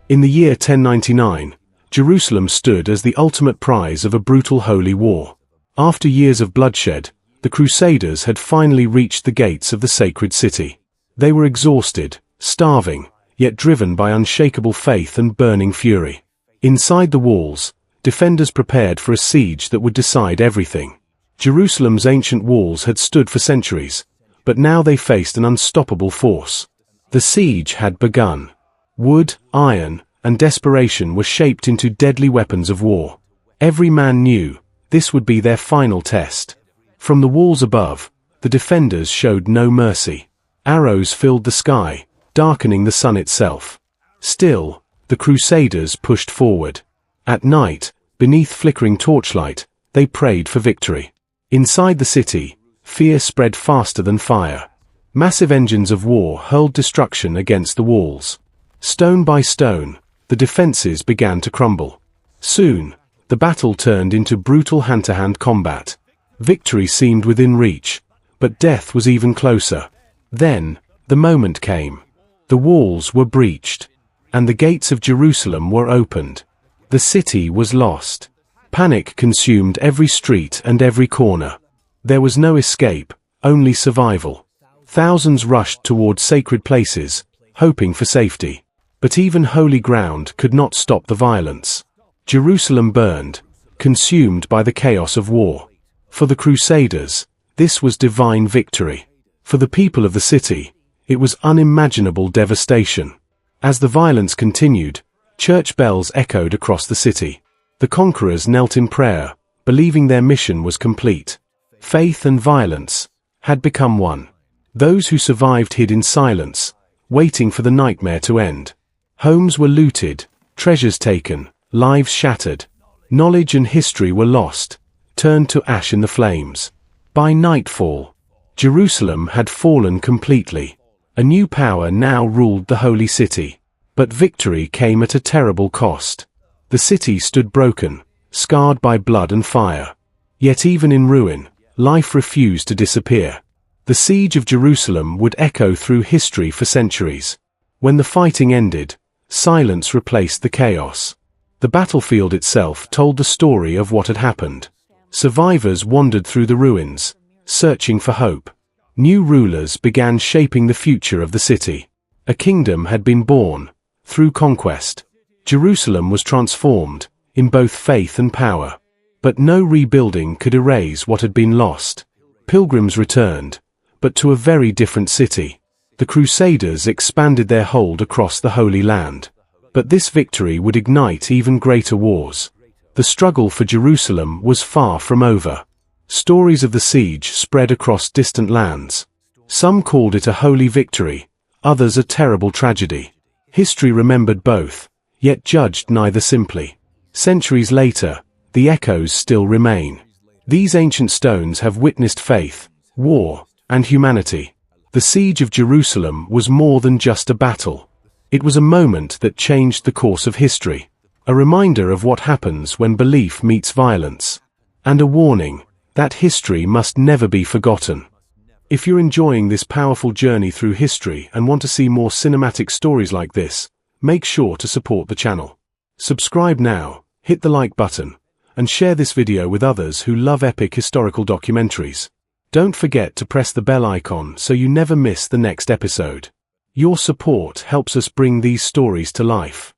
In the year 1099, Jerusalem stood as the ultimate prize of a brutal holy war. After years of bloodshed, the Crusaders had finally reached the gates of the sacred city. They were exhausted, starving, yet driven by unshakable faith and burning fury. Inside the walls, defenders prepared for a siege that would decide everything. Jerusalem's ancient walls had stood for centuries, but now they faced an unstoppable force. The siege had begun. Wood, iron, and desperation were shaped into deadly weapons of war. Every man knew this would be their final test. From the walls above, the defenders showed no mercy. Arrows filled the sky, darkening the sun itself. Still, the Crusaders pushed forward. At night, beneath flickering torchlight, they prayed for victory. Inside the city, fear spread faster than fire. Massive engines of war hurled destruction against the walls. Stone by stone, the defenses began to crumble. Soon, the battle turned into brutal hand-to-hand combat. Victory seemed within reach, but death was even closer. Then, the moment came. The walls were breached, and the gates of Jerusalem were opened. The city was lost. Panic consumed every street and every corner. There was no escape, only survival. Thousands rushed toward sacred places, hoping for safety. But even holy ground could not stop the violence. Jerusalem burned, consumed by the chaos of war. For the Crusaders, this was divine victory. For the people of the city, it was unimaginable devastation. As the violence continued, church bells echoed across the city. The conquerors knelt in prayer, believing their mission was complete. Faith and violence had become one. Those who survived hid in silence, waiting for the nightmare to end. Homes were looted, treasures taken, lives shattered. Knowledge and history were lost, turned to ash in the flames. By nightfall, Jerusalem had fallen completely. A new power now ruled the holy city. But victory came at a terrible cost. The city stood broken, scarred by blood and fire. Yet even in ruin, life refused to disappear. The siege of Jerusalem would echo through history for centuries. When the fighting ended, silence replaced the chaos. The battlefield itself told the story of what had happened. Survivors wandered through the ruins, searching for hope. New rulers began shaping the future of the city. A kingdom had been born. Through conquest, Jerusalem was transformed, in both faith and power. But no rebuilding could erase what had been lost. Pilgrims returned, but to a very different city. The Crusaders expanded their hold across the Holy Land. But this victory would ignite even greater wars. The struggle for Jerusalem was far from over. Stories of the siege spread across distant lands. Some called it a holy victory, others a terrible tragedy. History remembered both, yet judged neither simply. Centuries later, the echoes still remain. These ancient stones have witnessed faith, war, and humanity. The siege of Jerusalem was more than just a battle. It was a moment that changed the course of history, a reminder of what happens when belief meets violence, and a warning that history must never be forgotten. If you're enjoying this powerful journey through history and want to see more cinematic stories like this, make sure to support the channel. Subscribe now, hit the like button, and share this video with others who love epic historical documentaries. Don't forget to press the bell icon so you never miss the next episode. Your support helps us bring these stories to life.